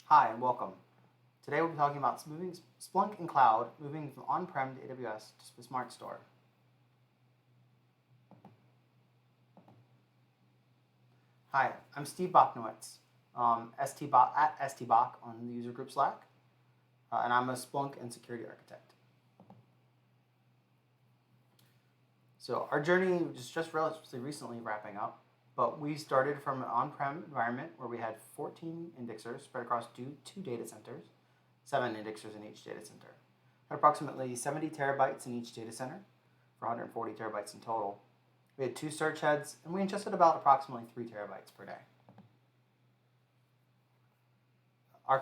Hi and welcome. Today we'll be talking about moving Splunk and cloud, moving from on-prem to AWS to SmartStore. Hi, I'm Steve Bochniewicz, at STBoch on the user group Slack, and I'm a Splunk and security architect. So our journey was just relatively recently wrapping up, but we started from an on-prem environment where we had 14 indexers spread across two data centers, 7 indexers in each data center. Had approximately 70 terabytes in each data center for 140 terabytes in total. We had 2 search heads, and we ingested about approximately 3 terabytes per day. Our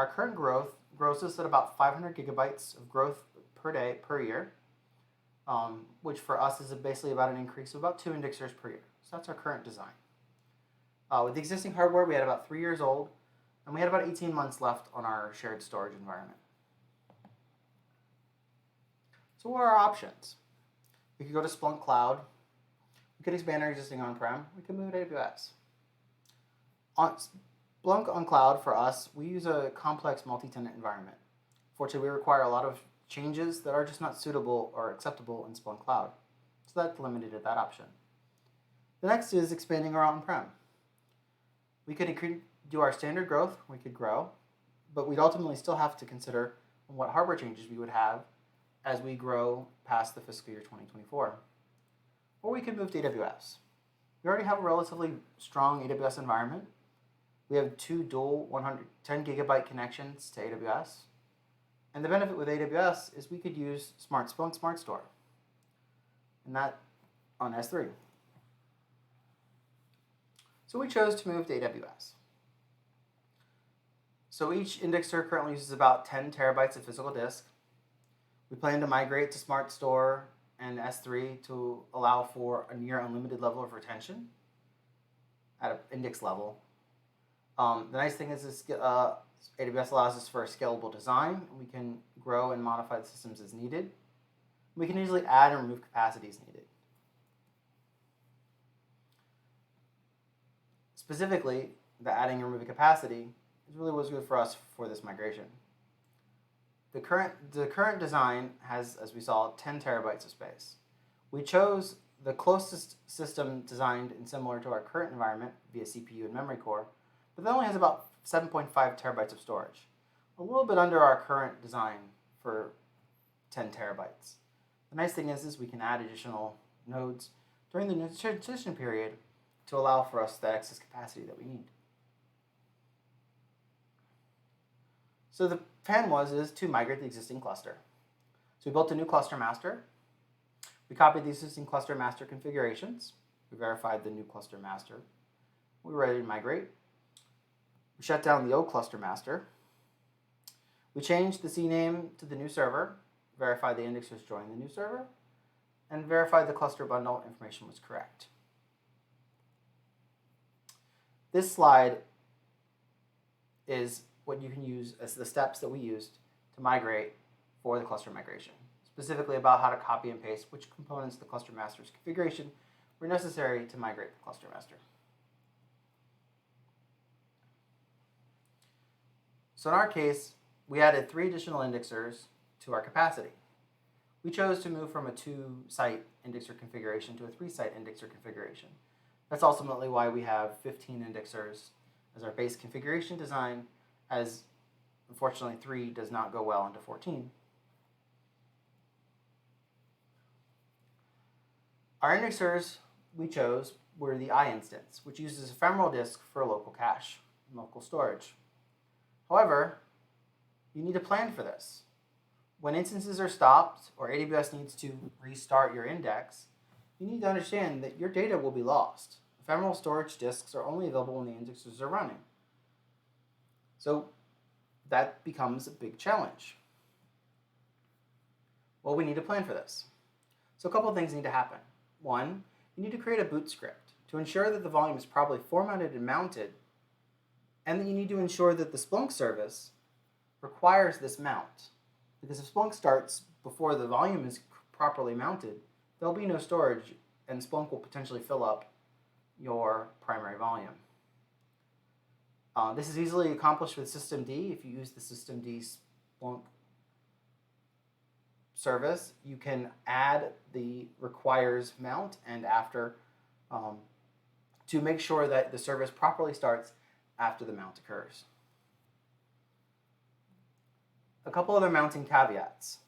current growth grows us at about 500 gigabytes of growth per day per year, which for us is basically about an increase of about 2 indexers per year. So that's our current design. With the existing hardware, we had about 3 years old, and we had about 18 months left on our shared storage environment. So what are our options? We could go to Splunk Cloud. We could expand our existing on-prem. We could move to AWS. On Splunk on cloud, for us, we use a complex multi-tenant environment. Fortunately, we require a lot of changes that are just not suitable or acceptable in Splunk Cloud. So that's limited at that option. The next is expanding our on-prem. We could do our standard growth, we could grow, but we'd ultimately still have to consider what hardware changes we would have as we grow past the fiscal year 2024. Or we could move to AWS. We already have a relatively strong AWS environment. We have 2 dual 110 gigabyte connections to AWS. And the benefit with AWS is we could use Splunk SmartStore, and that on S3. So we chose to move to AWS. So each indexer currently uses about 10 terabytes of physical disk. We plan to migrate to SmartStore and S3 to allow for a near unlimited level of retention at an index level. The nice thing is AWS allows us for a scalable design. We can grow and modify the systems as needed. We can easily add and remove capacity as needed. Specifically, the adding and removing capacity is really what's good for us for this migration. The current design has, as we saw, 10 terabytes of space. We chose the closest system designed and similar to our current environment via CPU and memory core, but that only has about 7.5 terabytes of storage, a little bit under our current design for 10 terabytes. The nice thing is we can add additional nodes during the transition period to allow for us the excess capacity that we need. So the plan is to migrate the existing cluster. So we built a new cluster master. We copied the existing cluster master configurations. We verified the new cluster master. We were ready to migrate. We shut down the old cluster master. We changed the CNAME to the new server, verified the indexers joined the new server, and verified the cluster bundle information was correct. This slide is what you can use as the steps that we used to migrate for the cluster migration, specifically about how to copy and paste which components of the cluster master's configuration were necessary to migrate the cluster master. So in our case, we added 3 additional indexers to our capacity. We chose to move from a 2-site indexer configuration to a 3-site indexer configuration. That's ultimately why we have 15 indexers as our base configuration design, as unfortunately 3 does not go well into 14. Our indexers we chose were the I instance, which uses ephemeral disk for local cache and local storage. However, you need to plan for this. When instances are stopped or AWS needs to restart your index, you need to understand that your data will be lost. Ephemeral storage disks are only available when the indexers are running. So that becomes a big challenge. Well, we need to plan for this. So a couple of things need to happen. One, you need to create a boot script to ensure that the volume is properly formatted and mounted, and then you need to ensure that the Splunk service requires this mount. Because if Splunk starts before the volume is properly mounted, there'll be no storage, and Splunk will potentially fill up your primary volume. This is easily accomplished with systemd. If you use the systemd Splunk service, you can add the requires mount and after to make sure that the service properly starts after the mount occurs. A couple other mounting caveats.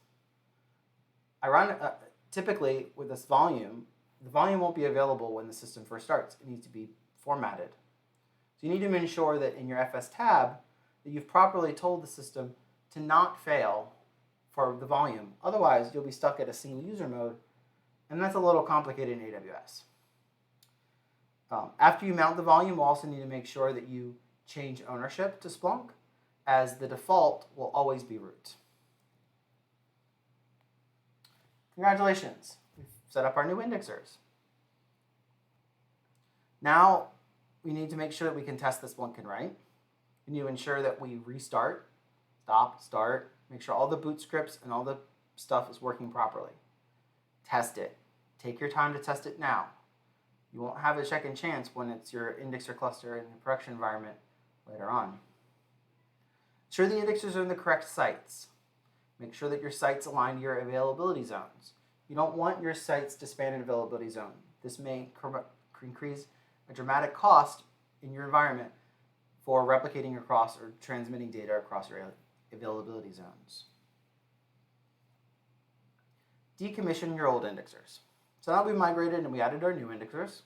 Typically, with this volume, the volume won't be available when the system first starts. It needs to be formatted. So you need to ensure that in your FS tab that you've properly told the system to not fail for the volume. Otherwise, you'll be stuck at a single user mode, and that's a little complicated in AWS. After you mount the volume, we'll also need to make sure that you change ownership to Splunk, as the default will always be root. Congratulations, we've set up our new indexers. Now we need to make sure that we can test the Splunk can write. We need to ensure that we restart, stop, start, make sure all the boot scripts and all the stuff is working properly. Test it. Take your time to test it now. You won't have a second chance when it's your indexer cluster in the production environment later on. Ensure the indexers are in the correct sites. Make sure that your sites align to your availability zones. You don't want your sites to span an availability zone. This may increase a dramatic cost in your environment for replicating across or transmitting data across your availability zones. Decommission your old indexers. So now we migrated and we added our new indexers.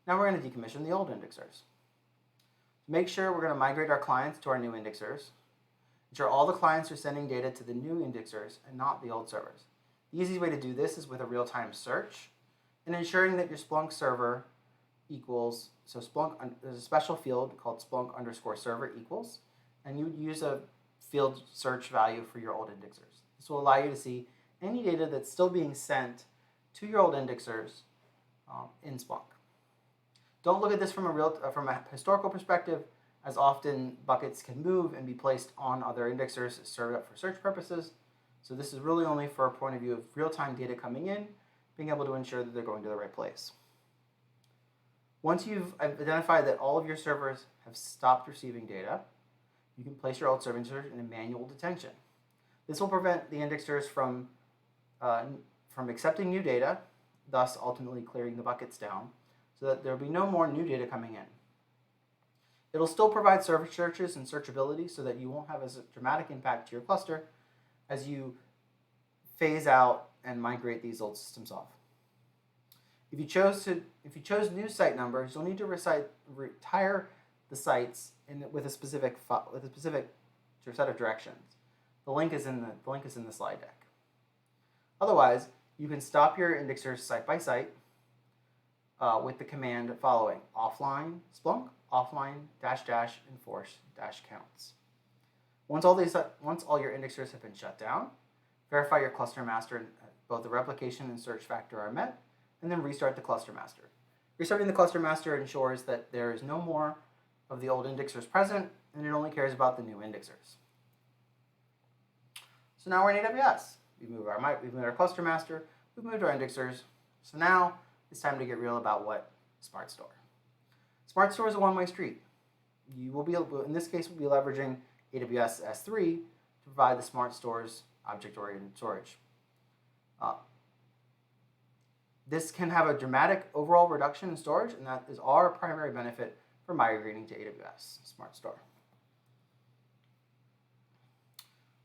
Now we're going to decommission the old indexers. To make sure we're going to migrate our clients to our new indexers. Ensure all the clients are sending data to the new indexers and not the old servers. The easiest way to do this is with a real-time search and ensuring that your Splunk server equals, so Splunk, there's a special field called Splunk_server equals, and you would use a field search value for your old indexers. This will allow you to see any data that's still being sent to your old indexers in Splunk. Don't look at this from a historical perspective, as often buckets can move and be placed on other indexers served up for search purposes. So this is really only for a point of view of real-time data coming in, being able to ensure that they're going to the right place. Once you've identified that all of your servers have stopped receiving data, you can place your old server indexers in a manual detention. This will prevent the indexers from accepting new data, thus ultimately clearing the buckets down, so that there will be no more new data coming in. It'll still provide service searches and searchability so that you won't have a dramatic impact to your cluster as you phase out and migrate these old systems off. If you chose new site numbers, you'll need to retire the sites with a specific set of directions. The link is in the slide deck. Otherwise, you can stop your indexers site by site with the command following: offline Splunk, offline -- enforce -counts. Once all your indexers have been shut down, verify your cluster master and both the replication and search factor are met, and then restart the cluster master. Restarting the cluster master ensures that there is no more of the old indexers present, and it only cares about the new indexers. So now we're in AWS. We've moved our cluster master, we've moved our indexers. So now it's time to get real about what SmartStore. SmartStore is a one-way street. You will be, in this case, we'll be leveraging AWS S3 to provide the SmartStore's object-oriented storage. This can have a dramatic overall reduction in storage, and that is our primary benefit for migrating to AWS SmartStore.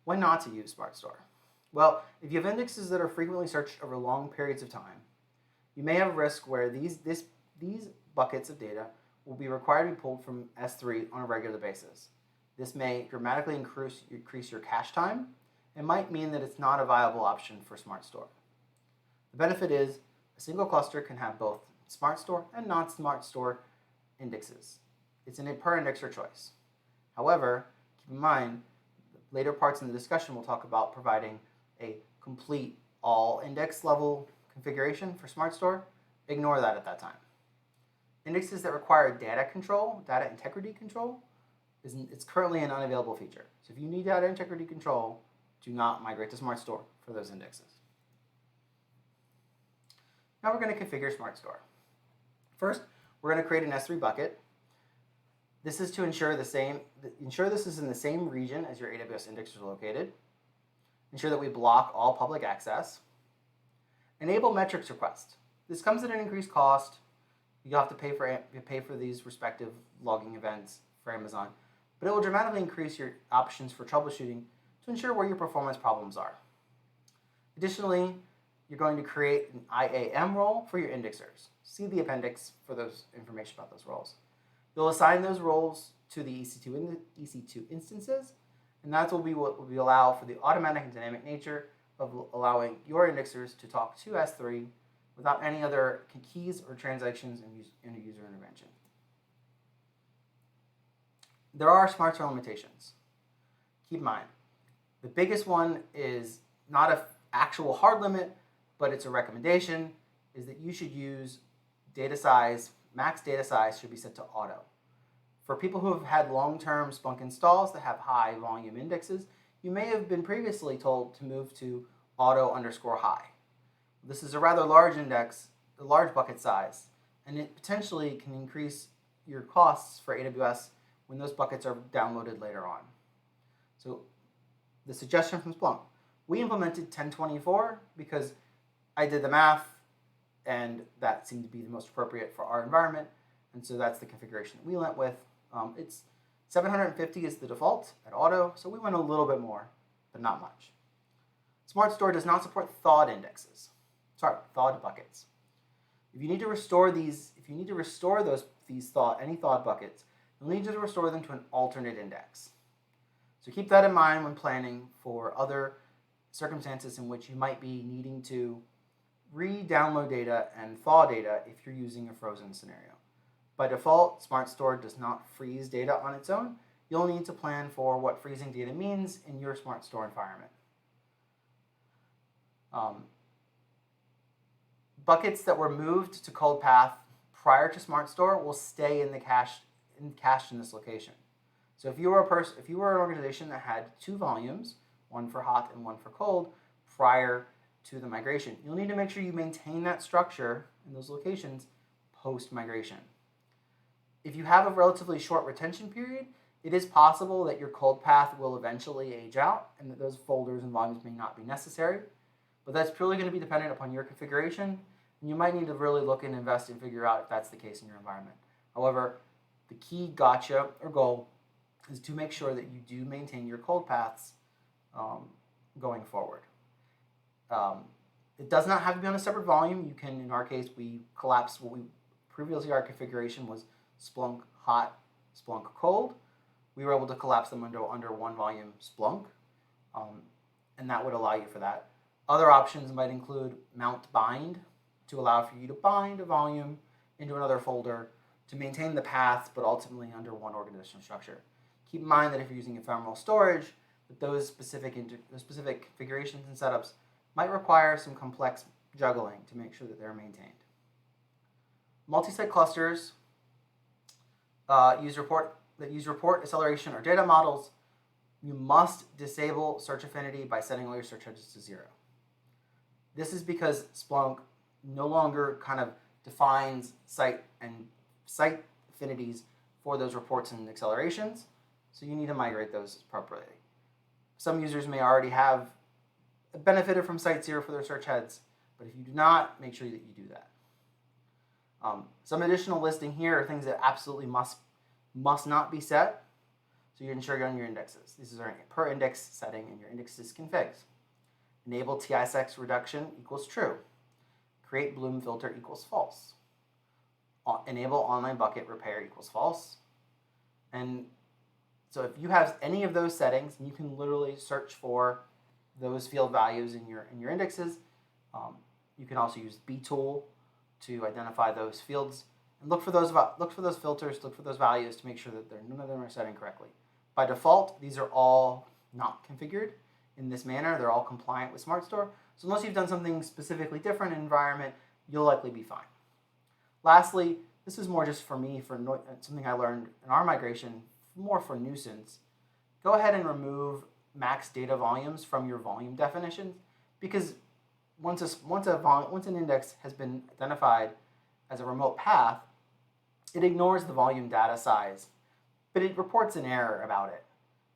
When not to use SmartStore? Well, if you have indexes that are frequently searched over long periods of time, you may have a risk where these buckets of data will be required to be pulled from S3 on a regular basis. This may dramatically increase your cache time and might mean that it's not a viable option for SmartStore. The benefit is a single cluster can have both SmartStore and non-SmartStore indexes. It's a per indexer choice. However, keep in mind, later parts in the discussion we'll talk about providing a complete all index level configuration for SmartStore. Ignore that at that time. Indexes that require data integrity control, it's currently an unavailable feature. So if you need data integrity control, do not migrate to SmartStore for those indexes. Now we're going to configure SmartStore. First, we're going to create an S3 bucket. This is to ensure this is in the same region as your AWS indexers are located. Ensure that we block all public access. Enable metrics request. This comes at an increased cost. You have to pay for these respective logging events for Amazon, but it will dramatically increase your options for troubleshooting to ensure where your performance problems are. Additionally, you're going to create an IAM role for your indexers. See the appendix for those information about those roles. You'll assign those roles to the EC2 instances, and that will be what will allow for the automatic and dynamic nature of allowing your indexers to talk to S3 without any other keys or transactions in a user intervention. There are SmartStore limitations. Keep in mind, the biggest one is not an actual hard limit, but it's a recommendation, is that you should use data size, max data size should be set to auto. For people who have had long-term Splunk installs that have high volume indexes, you may have been previously told to move to auto_high. This is a rather large index, a large bucket size, and it potentially can increase your costs for AWS when those buckets are downloaded later on. So the suggestion from Splunk, we implemented 1024 because I did the math and that seemed to be the most appropriate for our environment, and so that's the configuration that we went with. It's 750 is the default at auto, so we went a little bit more, but not much. SmartStore does not support thawed buckets. If you need to restore any thawed buckets, you'll need to restore them to an alternate index. So keep that in mind when planning for other circumstances in which you might be needing to re-download data and thaw data if you're using a frozen scenario. By default, SmartStore does not freeze data on its own. You'll need to plan for what freezing data means in your SmartStore environment. Buckets that were moved to cold path prior to SmartStore will stay in the cached in this location. So if you were an organization that had two volumes, one for hot and one for cold, prior to the migration, you'll need to make sure you maintain that structure in those locations post-migration. If you have a relatively short retention period, it is possible that your cold path will eventually age out and that those folders and volumes may not be necessary, but that's purely going to be dependent upon your configuration, and you might need to really look and invest and figure out if that's the case in your environment. However, the key gotcha or goal is to make sure that you do maintain your cold paths going forward. It does not have to be on a separate volume. You can, in our case, we collapsed previously our configuration was Splunk hot, Splunk cold. We were able to collapse them under one volume Splunk, and that would allow you for that. Other options might include mount bind to allow for you to bind a volume into another folder to maintain the paths, but ultimately under one organizational structure. Keep in mind that if you're using ephemeral storage, that those specific configurations and setups might require some complex juggling to make sure that they're maintained. Multi-site clusters use report acceleration or data models. You must disable search affinity by setting all your search hedges to 0. This is because Splunk no longer kind of defines site affinities for those reports and accelerations, so you need to migrate those appropriately. Some users may already have benefited from Site 0 for their search heads, but if you do not, make sure that you do that. Some additional listing here are things that absolutely must not be set, so you ensure you're on your indexes. These are per index setting in your indexes configs. Enable TSX reduction equals true. Create Bloom filter equals false. Enable online bucket repair equals false. And so if you have any of those settings, you can literally search for those field values in your indexes. You can also use btool to identify those fields and look for those filters, look for those values to make sure that none of them are set incorrectly. By default, these are all not configured in this manner. They're all compliant with SmartStore. So unless you've done something specifically different in environment, you'll likely be fine. Lastly, this is more just for me, something I learned in our migration, more for nuisance. Go ahead and remove max data volumes from your volume definitions, because once an index has been identified as a remote path, it ignores the volume data size but it reports an error about it.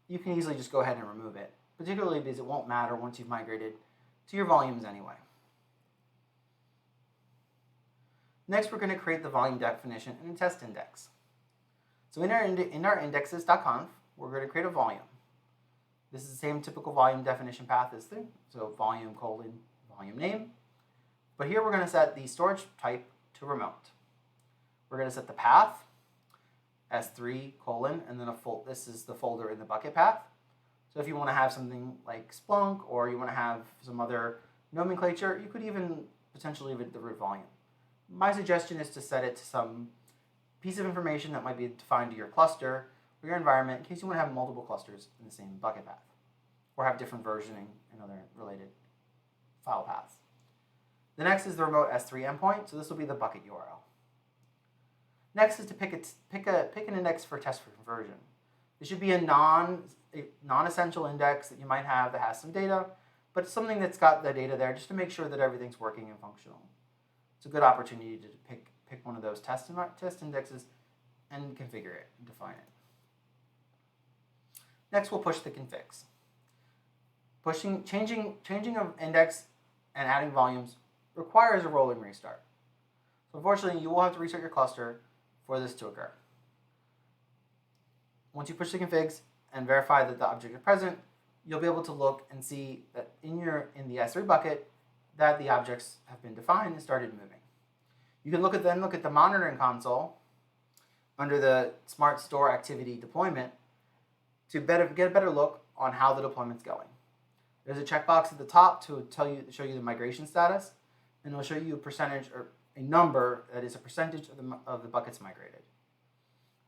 You can easily just go ahead and remove it, particularly because it won't matter once you've migrated to your volumes anyway. Next, we're going to create the volume definition in a test index. So in our indexes.conf, we're going to create a volume. This is the same typical volume definition path as the, so volume : volume name. But here we're going to set the storage type to remote. We're going to set the path, S3 : and then this is the folder in the bucket path. So if you want to have something like Splunk, or you want to have some other nomenclature, you could even potentially leave it the root volume. My suggestion is to set it to some piece of information that might be defined to your cluster or your environment in case you want to have multiple clusters in the same bucket path, or have different versioning and other related file paths. The next is the remote S3 endpoint, so this will be the bucket URL. Next is to pick an index for test for conversion. It should be a non-essential index that you might have that has some data, but something that's got the data there just to make sure that everything's working and functional. It's a good opportunity to pick one of those test indexes and configure it and define it. Next, we'll push the configs. Changing of index and adding volumes requires a rolling restart. So unfortunately, you will have to restart your cluster for this to occur. Once you push the configs and verify that the object is present, you'll be able to look and see that in the S3 bucket that the objects have been defined and started moving. You can look at the monitoring console under the SmartStore activity deployment to get a better look on how the deployment's going. There's a checkbox at the top to show you the migration status, and it'll show you a percentage or a number that is a percentage of the buckets migrated,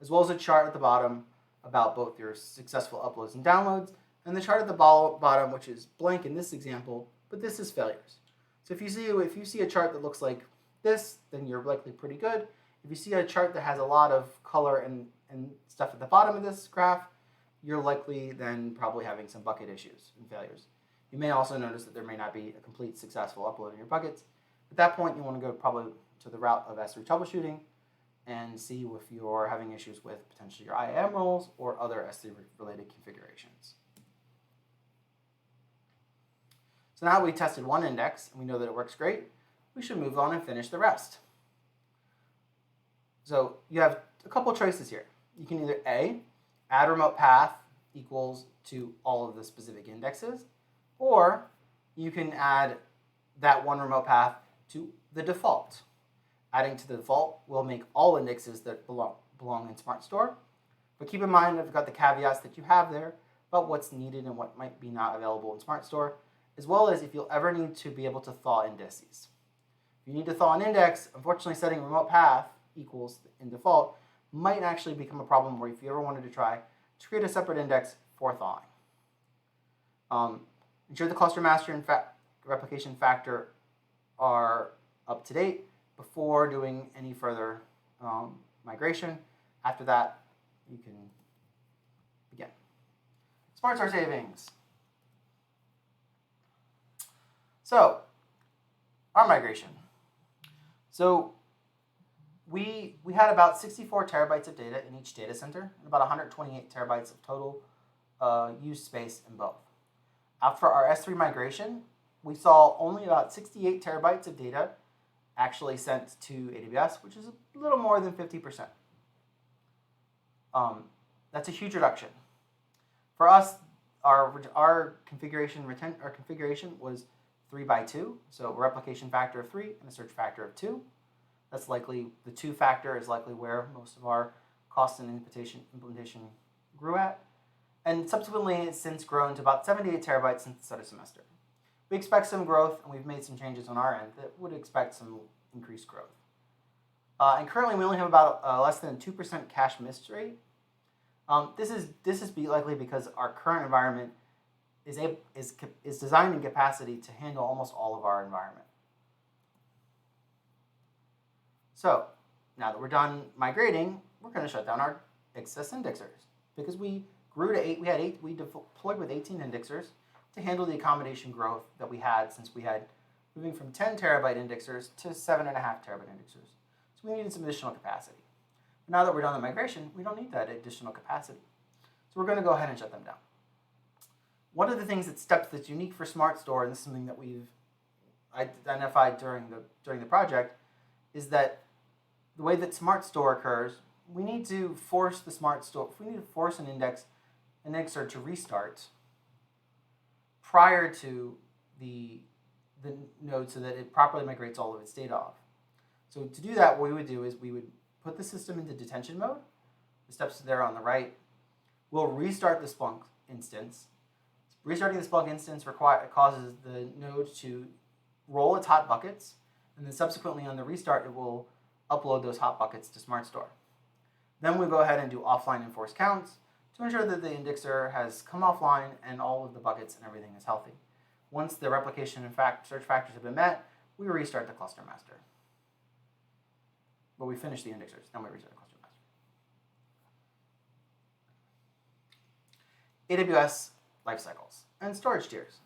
as well as a chart at the bottom about both your successful uploads and downloads, and the chart at the bottom, which is blank in this example, but this is failures. So if you see a chart that looks like this, then you're likely pretty good. If you see a chart that has a lot of color and stuff at the bottom of this graph, you're likely then probably having some bucket issues and failures. You may also notice that there may not be a complete successful upload in your buckets. At that point, you want to go probably to the route of S3 troubleshooting and see if you're having issues with potentially your IAM roles or other S3 related configurations. So now we tested one index and we know that it works great. We should move on and finish the rest. So you have a couple choices here. You can either A, add remote path equals to all of the specific indexes, or you can add that one remote path to the default. Adding to the default will make all indexes that belong in SmartStore, but keep in mind I've got the caveats that you have there about what's needed and what might be not available in SmartStore, as well as if you'll ever need to be able to thaw indices. If you need to thaw an index, unfortunately setting remote path equals in default might actually become a problem where if you ever wanted to try to create a separate index for thawing. Ensure the cluster master and replication factor are up to date before doing any further migration. After that, you can begin. SmartStore savings. So, our migration. So, we had about 64 terabytes of data in each data center and about 128 terabytes of total used space in both. After our S3 migration, we saw only about 68 terabytes of data actually sent to AWS, which is a little more than 50%. That's a huge reduction. For us, our configuration was 3 by 2, so a replication factor of 3 and a search factor of 2. That's likely, the 2 factor is likely where most of our cost and implementation grew at. And subsequently, it's since grown to about 78 terabytes since the start of semester. We expect some growth, and we've made some changes on our end that would expect some increased growth. And currently, we only have about less than 2% cache miss rate. This is likely because our current environment is designed in capacity to handle almost all of our environment. So now that we're done migrating, we're going to shut down our excess indexers because we grew to 8. We deployed with 18 indexers to handle the accommodation growth that we had since we had moving from 10 terabyte indexers to 7.5 terabyte indexers. So we needed some additional capacity. Now that we're done the migration, we don't need that additional capacity. So we're going to go ahead and shut them down. One of the things that's unique for SmartStore, and this is something that we've identified during the project, is that the way that SmartStore occurs, we need to force the SmartStore. We need to force an indexer to restart prior to the node so that it properly migrates all of its data off. So to do that, what we would do is we would put the system into detention mode. The steps there on the right. We'll restart the Splunk instance. Restarting the Splunk instance causes the node to roll its hot buckets, and then subsequently on the restart, it will upload those hot buckets to SmartStore. Then we go ahead and do offline enforce counts to ensure that the indexer has come offline and all of the buckets and everything is healthy. Once the replication and search factors have been met, we restart the cluster master. But we finish the indexers, then we restart the cluster master. AWS lifecycles and storage tiers.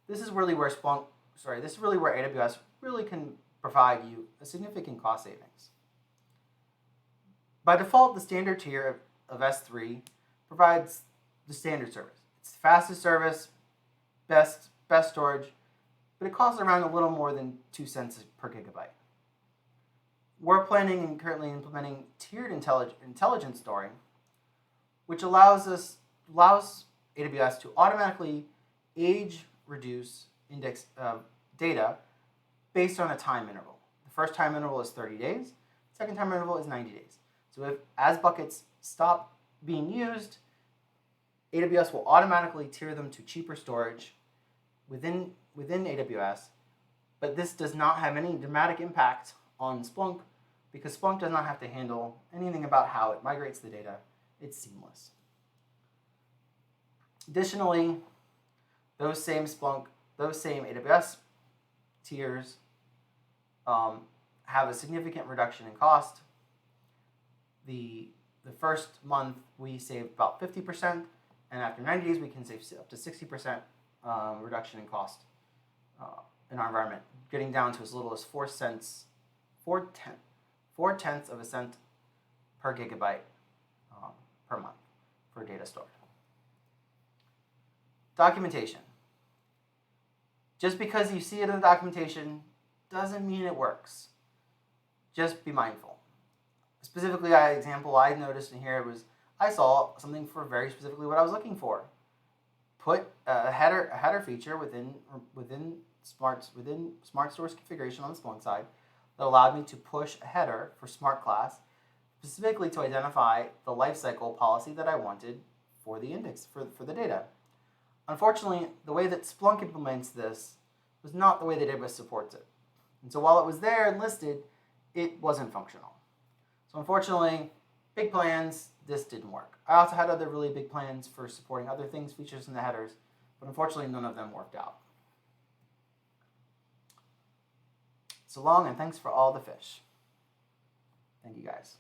This is really where AWS really can provide you a significant cost savings. By default, the standard tier of S3 provides the standard service. It's the fastest service, best storage, but it costs around a little more than 2 cents per gigabyte. We're planning and currently implementing tiered intelligence storing, which allows AWS to automatically reduce index data based on a time interval. The first time interval is 30 days. The second time interval is 90 days. So as buckets stop being used, AWS will automatically tier them to cheaper storage within AWS, but this does not have any dramatic impact on Splunk because Splunk does not have to handle anything about how it migrates the data. It's seamless. Additionally, those same AWS tiers have a significant reduction in cost. The first month we save about 50%, and after 90 days we can save up to 60% reduction in cost in our environment, getting down to as little as 4 tenths of a cent per gigabyte per month for data stored. Documentation. Just because you see it in the documentation doesn't mean it works. Just be mindful. Specifically, an example I noticed in here was I saw something for very specifically what I was looking for. Put a header feature within SmartStore's configuration on the Splunk side that allowed me to push a header for Smart Class, specifically to identify the lifecycle policy that I wanted for the index for the data. Unfortunately, the way that Splunk implements this was not the way that AWS supports it. And so while it was there and listed, it wasn't functional. So unfortunately, big plans, this didn't work. I also had other really big plans for supporting other things, features in the headers, but unfortunately none of them worked out. So long, and thanks for all the fish. Thank you guys.